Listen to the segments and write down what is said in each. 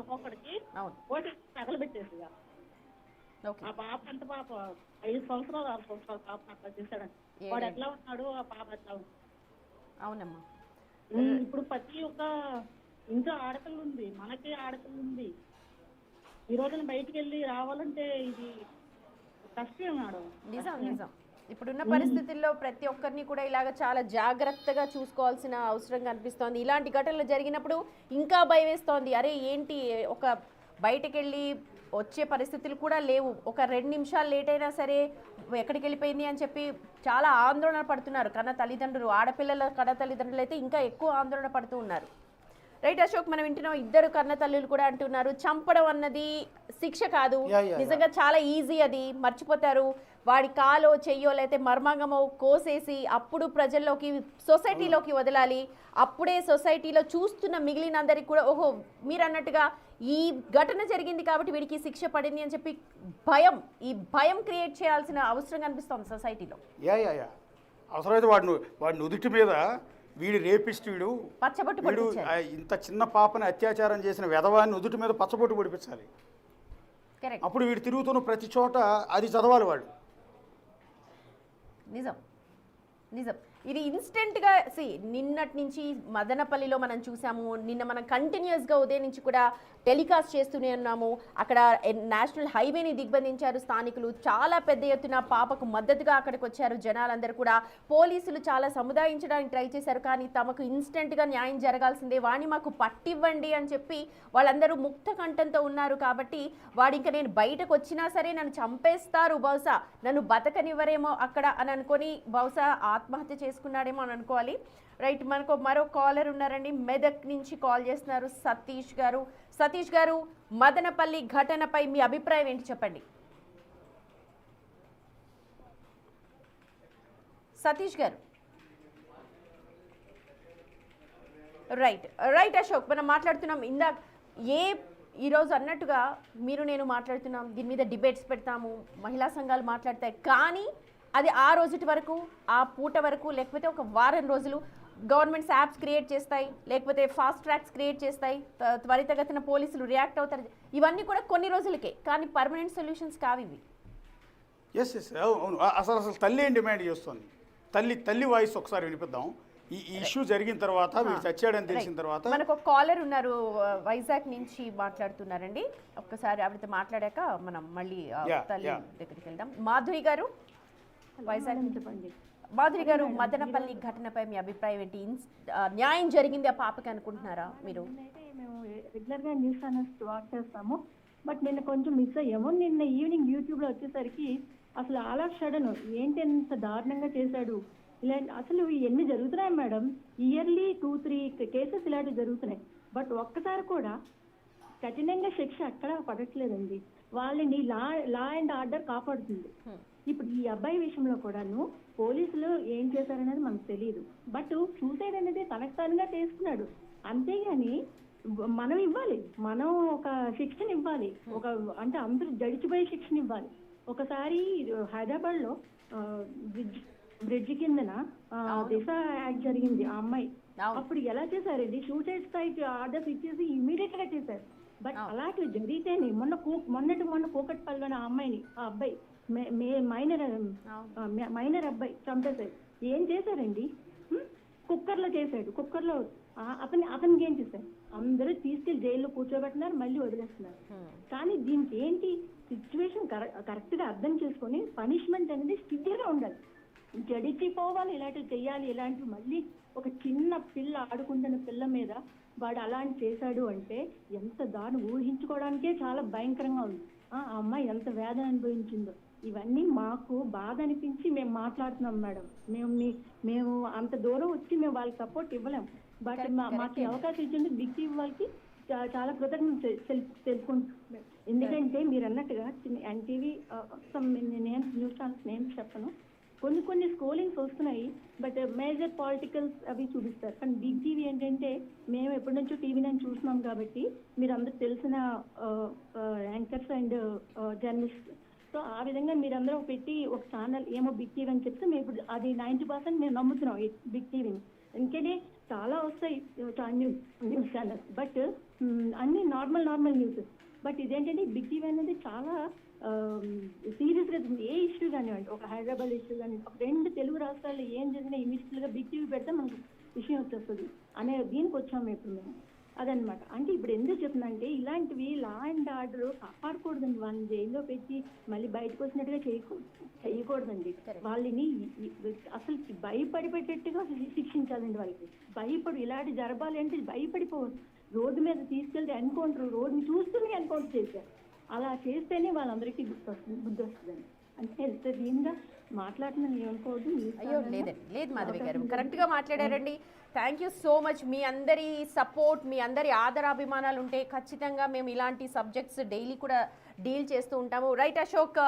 ఒక్కొక్కడికి ఓటు తగలబెట్టేసి ఆ పాప ఎంత పాప 5 సంవత్సరాలు 6 సంవత్సరాలు పాప అట్లా చేశాడండి. వాడు ఎట్లా ఉన్నాడు, ఆ పాప ఎట్లా ఉంది. అవునమ్మా. ఇప్పుడు ప్రతి ఒక్క ఇంట్లో ఆడపిల్ల ఉంది, మనకి ఆడపిల్ల ఉంది. ఈ రోజున బయటికి వెళ్ళి రావాలంటే ఇది కష్టమే మేడం. నిజం నిజం. ఇప్పుడున్న పరిస్థితుల్లో ప్రతి ఒక్కరిని కూడా ఇలాగ చాలా జాగ్రత్తగా చూసుకోవాల్సిన అవసరం కనిపిస్తోంది. ఇలాంటి ఘటనలు జరిగినప్పుడు ఇంకా భయం వేస్తోంది. అరే ఏంటి, ఒక బయటకు వెళ్ళి వచ్చే పరిస్థితులు కూడా లేవు, ఒక 2 నిమిషాలు లేట్ అయినా సరే ఎక్కడికి వెళ్ళిపోయింది అని చెప్పి చాలా ఆందోళన పడుతున్నారు కన్న తల్లిదండ్రులు. ఆడపిల్లల కన్న తల్లిదండ్రులు అయితే ఇంకా ఎక్కువ ఆందోళన పడుతూ ఉన్నారు. రైట్ అశోక్, మనం వింటున్నాం, ఇద్దరు కన్న తల్లులు కూడా అంటున్నారు చంపడం అన్నది శిక్ష కాదు, నిజంగా చాలా ఈజీ, అది మర్చిపోతారు. వాడి కాలో చెయ్యో లేకపోతే మర్మాంగమో కోసేసి అప్పుడు ప్రజల్లోకి సొసైటీలోకి వదలాలి. అప్పుడే సొసైటీలో చూస్తున్న మిగిలిన అందరికి కూడా ఓహో మీరు అన్నట్టుగా ఈ ఘటన జరిగింది కాబట్టి వీడికి శిక్ష పడింది అని చెప్పి ఈ భయం క్రియేట్ చేయాల్సిన అవసరం కనిపిస్తుంది సొసైటీలో. అవసరమైతే వాడిని నుదుటి మీద వీడు రేపిస్ట్, వీడు ఇంత చిన్న పాపని అత్యాచారం చేసిన వెధవాన్ని నుదుటి మీద పచ్చబొట్టు పొడిపించాలి. అప్పుడు వీడు తిరుగుతున్న ప్రతి చోట అది చదవాలి నిజం నిజం. ఇది ఇన్స్టెంట్గా నిన్నటి నుంచి మదనపల్లిలో మనం చూసాము. నిన్న మనం కంటిన్యూస్గా ఉదయం నుంచి కూడా టెలికాస్ట్ చేస్తూనే ఉన్నాము. అక్కడ నేషనల్ హైవేని దిగ్బంధించారు స్థానికులు. చాలా పెద్ద ఎత్తున పాపకు మద్దతుగా అక్కడికి వచ్చారు జనాలందరూ కూడా. పోలీసులు చాలా సముదాయించడానికి ట్రై చేశారు, కానీ తమకు ఇన్స్టెంట్గా న్యాయం జరగాల్సిందే, వాడిని మాకు పట్టివ్వండి అని చెప్పి వాళ్ళందరూ ముక్త కంఠంతో ఉన్నారు. కాబట్టి వాడు ఇంకా నేను బయటకు వచ్చినా సరే నన్ను చంపేస్తారు, బహుశా నన్ను బతకనివ్వరేమో అక్కడ అని అనుకొని బహుశా ఆత్మహత్య చేసుకున్నాడేమో అని అనుకోవాలి. రైట్, మనకు మరో కాలర్ ఉన్నారండి, మెదక్ నుంచి కాల్ చేస్తున్నారు సతీష్ గారు. సతీష్ గారు, మదనపల్లి ఘటనపై మీ అభిప్రాయం ఏంటి చెప్పండి. సతీష్ గారు. రైట్ అశోక్, మనం మాట్లాడుతున్నాం ఇందాక ఈరోజు అన్నట్టుగా మీరు నేను మాట్లాడుతున్నాం, దీని మీద డిబేట్స్ పెడతాము, మహిళా సంఘాలు మాట్లాడతాయి, కానీ అది ఆ రోజుటి వరకు, ఆ పూట వరకు, లేకపోతే ఒక వారం రోజులు గవర్నమెంట్స్ యాప్స్ క్రియేట్ చేస్తాయి, లేకపోతే ఫాస్ట్ ట్రాక్స్ క్రియేట్ చేస్తాయి, త్వరితగతిన పోలీసులు రియాక్ట్ అవుతారు, ఇవన్నీ కూడా కొన్ని రోజులకే, కానీ పర్మనెంట్ సొల్యూషన్స్ కావు ఇవి. అవును. అసలు తల్లి ఏం డిమాండ్ చేస్తుంది, తల్లి వాయిస్ ఒకసారి వినిపిద్దాం. ఈ ఇష్యూ జరిగిన తర్వాత మీరు చచ్చాడని తెలిసిన తర్వాత మనకు ఒక కాలర్ ఉన్నారు వైజాగ్ నుంచి మాట్లాడుతున్నారండి. ఒక్కసారి ఆవిడతో మాట్లాడాక మనం మళ్ళీ తల్లి దగ్గరికి వెళ్దాం. మాధురి గారు, వైజాగ్. మాధురి గారు, మదనపల్లి ఘటనపై మీ అభిప్రాయం ఏంటి? న్యాయం జరిగింది ఆ పాపకి అనుకుంటున్నారా మీరు? మేము రెగ్యులర్గా న్యూస్ ఛానల్స్ వాచ్ చేస్తాము, బట్ నిన్న కొంచెం మిస్ అయ్యాము. నిన్న ఈవినింగ్ యూట్యూబ్లో వచ్చేసరికి అసలు ఆల్ ఆఫ్ సడన్ ఏంటి ఎంత దారుణంగా చేశాడు, ఇలాంటి అసలు ఎన్ని జరుగుతున్నాయి మేడం, ఇయర్లీ 2-3 కేసెస్ ఇలాంటివి జరుగుతున్నాయి. బట్ ఒక్కసారి కూడా కఠినంగా శిక్ష అక్కడ పడట్లేదండి. వాళ్ళని లా అండ్ ఆర్డర్ కాపాడుతుంది. ఇప్పుడు ఈ అబ్బాయి విషయంలో కూడాను పోలీసులు ఏం చేశారనేది మనకు తెలియదు, బట్ సూసైడ్ అనేది తనకు తానుగా చేసుకున్నాడు. అంతేగాని మనం ఇవ్వాలి, మనం ఒక శిక్షణ ఇవ్వాలి, ఒక అంటే అందరూ గడిచిపోయే శిక్షణ ఇవ్వాలి. ఒకసారి హైదరాబాద్లో బ్రిడ్జ్ కిందన దిశ యాక్ట్ జరిగింది, ఆ అమ్మాయి అప్పుడు ఎలా చేశారండి, సూసైడ్ సైట్ ఆర్డర్స్ ఇచ్చేసి ఇమీడియట్ గా చేశారు. బట్ అలాంటివి జరిగితేనే మొన్న కూకట్పల్లిలోని ఆ అమ్మాయిని, ఆ అబ్బాయి మైనర్ అబ్బాయి చంపేశారు. ఏం చేశారండి, కుక్కర్లో చేశాడు. కుక్కర్లో అతనికి ఏం చేశారు, అందరూ తీసుకెళ్లి జైల్లో కూర్చోబెట్టినారు, మళ్ళీ వదిలేస్తున్నారు. కానీ దీనికి ఏంటి సిచ్యువేషన్ కరెక్ట్ గా అర్థం చేసుకొని పనిష్మెంట్ అనేది స్టిఫ్గా ఉండాలి, జడిచిపోవాలి, ఇలాంటివి చెయ్యాలి. ఇలాంటివి మళ్ళీ ఒక చిన్న పిల్ల ఆడుకుంటున్న పిల్ల మీద వాడు అలాంటి చేశాడు అంటే ఎంత దాన్ని ఊహించుకోవడానికే చాలా భయంకరంగా ఉంది. ఆ అమ్మాయి ఎంత వేదన అనుభవించిందో ఇవన్నీ మాకు బాధ అనిపించి మేము మాట్లాడుతున్నాం మేడం. మేము అంత దూరం వచ్చి మేము వాళ్ళకి సపోర్ట్ ఇవ్వలేం, బట్ మాకు అవకాశం ఇచ్చింది బిగ్ టీవీ వాళ్ళకి చాలా కృతజ్ఞత తెలుసుకుంటున్నాం. ఎందుకంటే మీరు అన్నట్టుగా NTV names news channels names చెప్పను, కొన్ని స్కోలింగ్స్ వస్తున్నాయి, బట్ మేజర్ పాలిటికల్స్ అవి చూపిస్తారు. కానీ బిగ్ టీవీ ఏంటంటే మేము ఎప్పటి నుంచో టీవీ నేను చూస్తున్నాం కాబట్టి మీరు అందరూ తెలిసిన యాంకర్స్ అండ్ జర్నలిస్ట్, సో ఆ విధంగా మీరందరూ పెట్టి ఒక ఛానల్ ఏమో బిగ్ టీవీ అని చెప్తే మేము ఇప్పుడు అది 90% మేము నమ్ముతున్నాం బిగ్ టీవీని. ఎందుకంటే చాలా వస్తాయి న్యూస్ ఛానల్స్, బట్ అన్ని నార్మల్ న్యూస్. బట్ ఇదేంటంటే బిగ్ టీవీ అనేది చాలా సీరియస్గా ఏ ఇష్యూ కానివ్వండి, ఒక హైదరాబాద్ ఇష్యూ కానీ, ఒక 2 తెలుగు రాష్ట్రాల్లో ఏం జరిగినా ఇమీడియట్గా బిగ్ టీవీ పెడితే మనకు విషయం వచ్చేస్తుంది అనే దీనికి వచ్చాము ఇప్పుడు మేము. అదనమాట. అంటే ఇప్పుడు ఎందుకు చెప్తున్నా ఇలాంటివి లా అండ్ ఆర్డర్ కాపాడకూడదండి. వాళ్ళని జైల్లో పెట్టి మళ్ళీ బయటకు వచ్చినట్టుగా చేయకూడదండి. వాళ్ళని అసలు భయపడి పెట్టేట్టుగా శిక్షించాలండి. వాళ్ళకి భయపడు ఇలాంటి జరగాలి అంటే భయపడిపోవద్దు. రోడ్డు మీద తీసుకెళ్తే ఎన్కౌంటర్, రోడ్డుని చూస్తూనే ఎన్కౌంటర్ చేశారు. అలా చేస్తేనే వాళ్ళందరికీ బుద్ధి వస్తుందండి. అంటే ఎంత దీనిగా మాట్లాడుతున్నాను ఏమనుకోవద్దు. అయ్యో లేదండి, లేదు మాధవి గారు, కరెక్ట్గా మాట్లాడారండి. Thank you so much. మీ అందరి సపోర్ట్, మీ అందరి ఆదరాభిమానాలు ఉంటే ఖచ్చితంగా మేము ఇలాంటి సబ్జెక్ట్స్ డైలీ కూడా డీల్ చేస్తూ ఉంటాము. రైట్ అశోక్,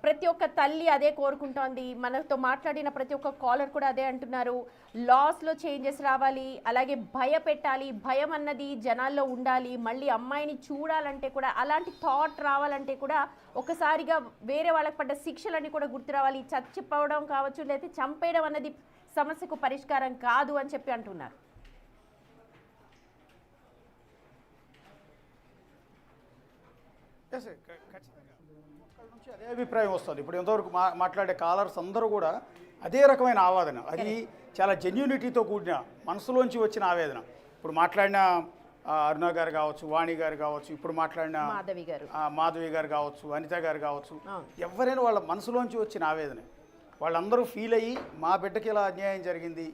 ప్రతి ఒక్క తల్లి అదే కోరుకుంటోంది. మనతో మాట్లాడిన ప్రతి ఒక్క కాలర్ కూడా అదే అంటున్నారు. లాస్లో చేంజెస్ రావాలి, అలాగే భయపెట్టాలి, భయం అన్నది జనాల్లో ఉండాలి. మళ్ళీ అమ్మాయిని చూడాలంటే కూడా అలాంటి థాట్ రావాలంటే కూడా ఒకసారిగా వేరే వాళ్ళకి పడ్డ శిక్షలన్నీ కూడా గుర్తు రావాలి. చచ్చిపోవడం కావచ్చు, లేకపోతే చంపేయడం అన్నది సమస్యకు పరిష్కారం కాదు అని చెప్పి అంటున్నారు. అదే అభిప్రాయం వస్తుంది. ఇప్పుడు ఎంతవరకు మాట్లాడే కాలర్స్ అందరూ కూడా అదే రకమైన ఆవేదన, అది చాలా జెన్యూనిటీతో కూడిన మనసులోంచి వచ్చిన ఆవేదన. ఇప్పుడు మాట్లాడిన అరుణ గారు కావచ్చు, వాణి గారు కావచ్చు, ఇప్పుడు మాట్లాడిన మాధవి గారు కావచ్చు, అనిత గారు కావచ్చు, ఎవరైనా వాళ్ళ మనసులోంచి వచ్చిన ఆవేదన. వాళ్ళందరూ ఫీల్ అయ్యి మా బిడ్డకి ఇలా అన్యాయం జరిగింది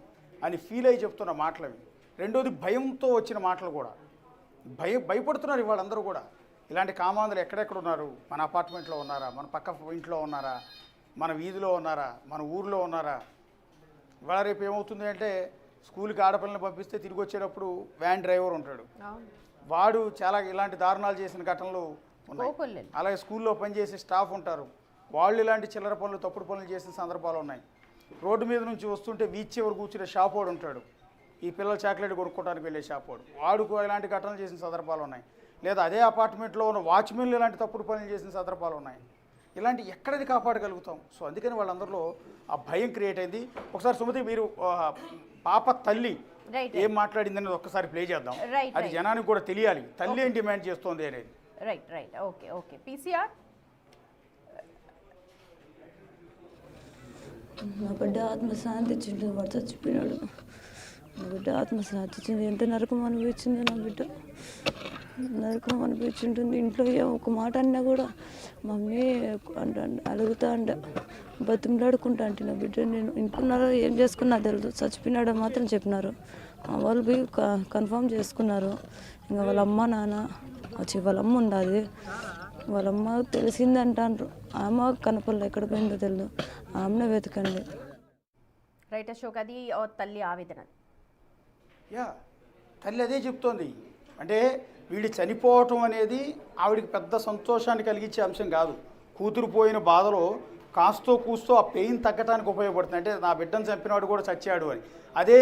అని ఫీల్ అయ్యి చెప్తున్న మాటలు అవి. రెండోది భయంతో వచ్చిన మాటలు కూడా. భయపడుతున్నారు వాళ్ళందరూ కూడా. ఇలాంటి కామాంధులు ఎక్కడెక్కడ ఉన్నారు? మన అపార్ట్మెంట్లో ఉన్నారా, మన పక్క ఇంట్లో ఉన్నారా, మన వీధిలో ఉన్నారా, మన ఊర్లో ఉన్నారా? ఇవాళ రేపు ఏమవుతుంది అంటే స్కూల్కి ఆడపిల్లని పంపిస్తే తిరిగి వచ్చేటప్పుడు వ్యాన్ డ్రైవర్ ఉంటాడు, వాడు చాలా ఇలాంటి దారుణాలు చేసిన ఘటనలు ఉన్నాయి. అలాగే స్కూల్లో పనిచేసే స్టాఫ్ ఉంటారు, వాళ్ళు ఇలాంటి చిల్లర పనులు, తప్పుడు పనులు చేసిన సందర్భాలు ఉన్నాయి. రోడ్డు మీద నుంచి వస్తుంటే వీచ్ చివరి కూర్చునే షాప్ వాడు ఉంటాడు, ఈ పిల్లలు చాక్లెట్ కొనుక్కోవడానికి వెళ్ళే షాప్ వాడు ఇలాంటి ఘటనలు చేసిన సందర్భాలు ఉన్నాయి. లేదా అదే అపార్ట్మెంట్లో ఉన్న వాచ్మెన్లు ఇలాంటి తప్పుడు పనులు చేసిన సందర్భాలు ఉన్నాయి. ఇలాంటి ఎక్కడది కాపాడగలుగుతాం? సో అందుకని వాళ్ళందరిలో ఆ భయం క్రియేట్ అయింది. ఒకసారి సుమతి, మీరు పాప తల్లి ఏం మాట్లాడింది అనేది ఒక్కసారి ప్లే చేద్దాం. అది జనానికి కూడా తెలియాలి, తల్లి ఏం డిమాండ్ చేస్తోంది అనేది. Right okay PCR. నా బిడ్డ ఆత్మశాంతి ఇచ్చిండు, వాడు చచ్చిపోయినాడు. నా బిడ్డ ఆత్మశాంతి ఇచ్చింది. ఎంత నరకం అనిపించింది నా బిడ్డ, నరకం అనిపించింటుంది. ఇంట్లో ఒక మాట అన్నా కూడా మమ్మీ అడుగుతా అంట, బతిమలాడుకుంటా అంటే నా బిడ్డ. నేను ఇంటున్నారో ఏం చేసుకున్నా తెలియదు, చచ్చిపోయినాడో మాత్రం చెప్పినారు. వాళ్ళు పోయి కన్ఫర్మ్ చేసుకున్నారు. ఇంకా వాళ్ళ అమ్మ నాన్న వచ్చి, వాళ్ళ అమ్మ ఉండాలి, వాళ్ళమ్మ తెలిసింది అంటారు. ఆమె కనపడలే, ఎక్కడ పోయిందో తెలియదు, ఆమెనే వెతకండి. రైట్ అశోక్, అది తల్లి ఆవేదన. తల్లి అదే చెప్తోంది. అంటే వీడి చనిపోవటం అనేది ఆవిడికి పెద్ద సంతోషాన్ని కలిగించే అంశం కాదు. కూతురు పోయిన బాధలో కాస్తో కూస్తో ఆ పెయిన్ తగ్గటానికి ఉపయోగపడుతుంది. అంటే నా బిడ్డను చంపినవాడు కూడా చచ్చాడు అని. అదే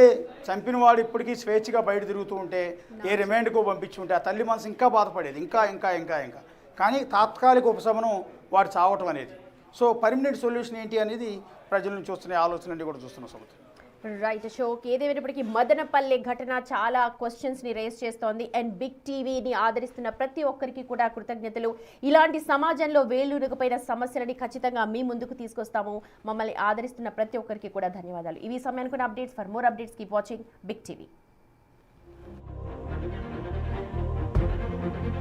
చంపినవాడు ఇప్పటికీ స్వేచ్ఛగా బయట తిరుగుతూ ఉంటే, ఏ రిమాండ్కో పంపించి ఉంటే ఆ తల్లి మనసు ఇంకా బాధపడేది, ఇంకా ఇంకా ఇంకా ఇంకా. కానీ తాత్కాలిక ఉపశమనం వాడు చావటం అనేది. సో పర్మనెంట్ సొల్యూషన్ ఏంటి అనేది ప్రజల నుంచి వస్తున్న ఆలోచనలు కూడా చూస్తున్నాం సమస్య. రైట్ అశోక్, ఏదేమైనప్పటికీ మదనపల్లె ఘటన చాలా క్వశ్చన్స్ని రేస్ చేస్తోంది. అండ్ బిగ్ టీవీని ఆదరిస్తున్న ప్రతి ఒక్కరికి కూడా కృతజ్ఞతలు. ఇలాంటి సమాజంలో వేళ్ళూనకపోయిన సమస్యలని ఖచ్చితంగా మీ ముందుకు తీసుకొస్తాము. మమ్మల్ని ఆదరిస్తున్న ప్రతి ఒక్కరికి కూడా ధన్యవాదాలు. ఇవి సమయానికి updates. For more updates keep watching Big TV.